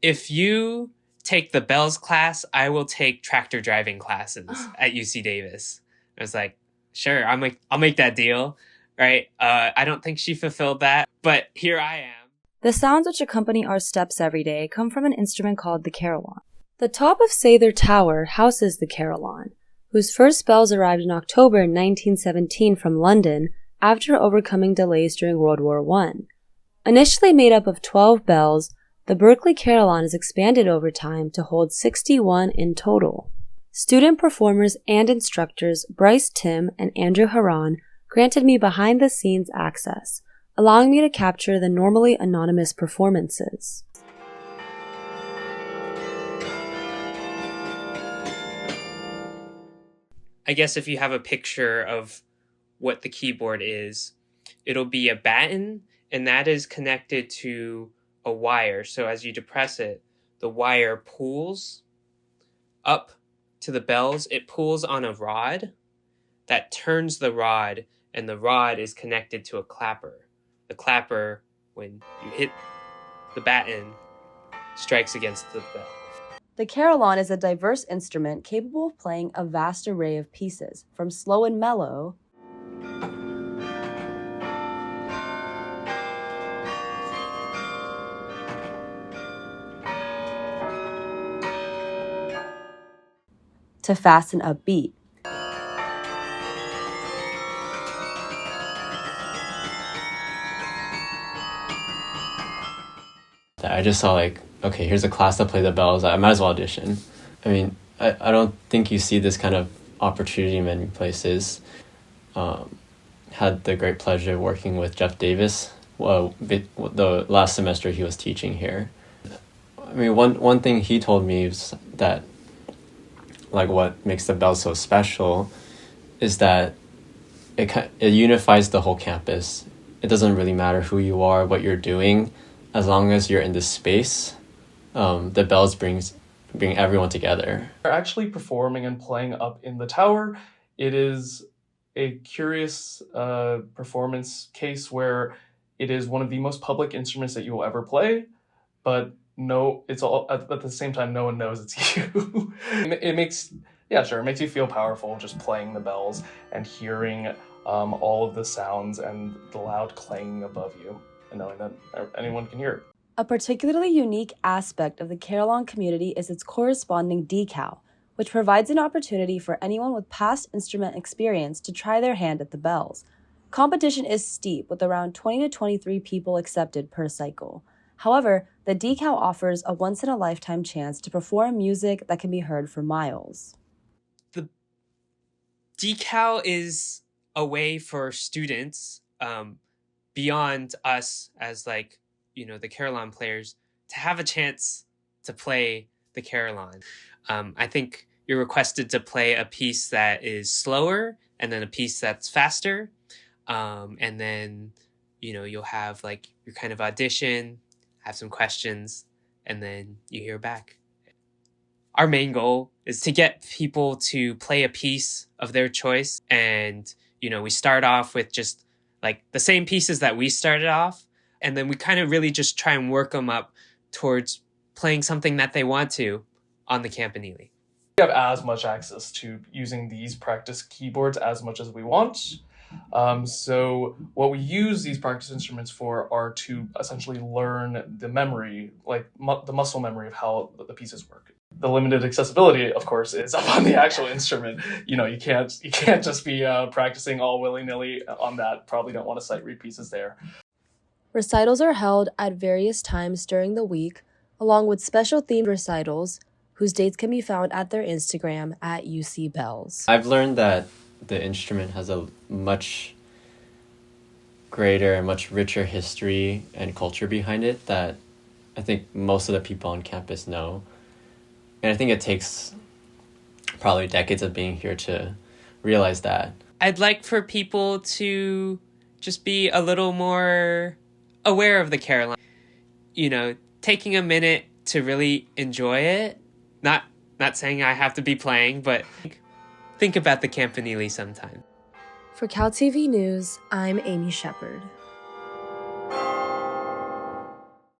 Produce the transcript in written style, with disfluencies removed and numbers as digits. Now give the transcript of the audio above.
if you take the bells class, I will take tractor driving classes at UC Davis. I was like, sure, I'll make that deal, right? I don't think she fulfilled that, but here I am. The sounds which accompany our steps every day come from an instrument called the carillon. The top of Sather Tower houses the carillon, whose first bells arrived in October 1917 from London after overcoming delays during World War I. Initially made up of 12 bells, the Berkeley carillon is expanded over time to hold 61 in total. Student performers and instructors Bryce Tim and Andrew Haran granted me behind-the-scenes access, allowing me to capture the normally anonymous performances. I guess if you have a picture of what the keyboard is, it'll be a batten, and that is connected to a wire. So as you depress it, the wire pulls up to the bells. It pulls on a rod that turns the rod, and the rod is connected to a clapper. The clapper, when you hit the batten, strikes against the bell. The carillon is a diverse instrument capable of playing a vast array of pieces, from slow and mellow to fast and upbeat. I just saw like, okay, here's a class that plays the bells. I might as well audition. I mean, I don't think you see this kind of opportunity in many places. Had the great pleasure of working with Jeff Davis. Well, the last semester he was teaching here. I mean, one thing he told me is that, like, what makes the bells so special is that it unifies the whole campus. It doesn't really matter who you are, what you're doing, as long as you're in this space. The bells bring everyone together. They're actually performing and playing up in the tower. It is a curious performance case where it is one of the most public instruments that you will ever play, but it's all at the same time no one knows it's you. It makes you feel powerful just playing the bells and hearing all of the sounds and the loud clanging above you and knowing that anyone can hear it. A particularly unique aspect of the carillon community is its corresponding decal, which provides an opportunity for anyone with past instrument experience to try their hand at the bells. Competition is steep, with around 20 to 23 people accepted per cycle. However, the decal offers a once-in-a-lifetime chance to perform music that can be heard for miles. The decal is a way for students, beyond us as the carillon players, to have a chance to play the carillon. I think you're requested to play a piece that is slower and then a piece that's faster. And then, you'll have your kind of audition, have some questions, and then you hear back. Our main goal is to get people to play a piece of their choice. And, we start off with just the same pieces that we started off. And then we kind of really just try and work them up towards playing something that they want to on the Campanile. We have as much access to using these practice keyboards as much as we want. So what we use these practice instruments for are to essentially learn the memory, the muscle memory of how the pieces work. The limited accessibility, of course, is up on the actual instrument. You can't just be practicing all willy-nilly on that. Probably don't want to sight read pieces there. Recitals are held at various times during the week, along with special themed recitals, whose dates can be found at their Instagram at UC Bells. I've learned that the instrument has a much greater and much richer history and culture behind it that I think most of the people on campus know. And I think it takes probably decades of being here to realize that. I'd like for people to just be a little more aware of the carillon. Taking a minute to really enjoy it. Not saying I have to be playing, but think about the Campanile sometime. For CalTV News, I'm Amy Shephard.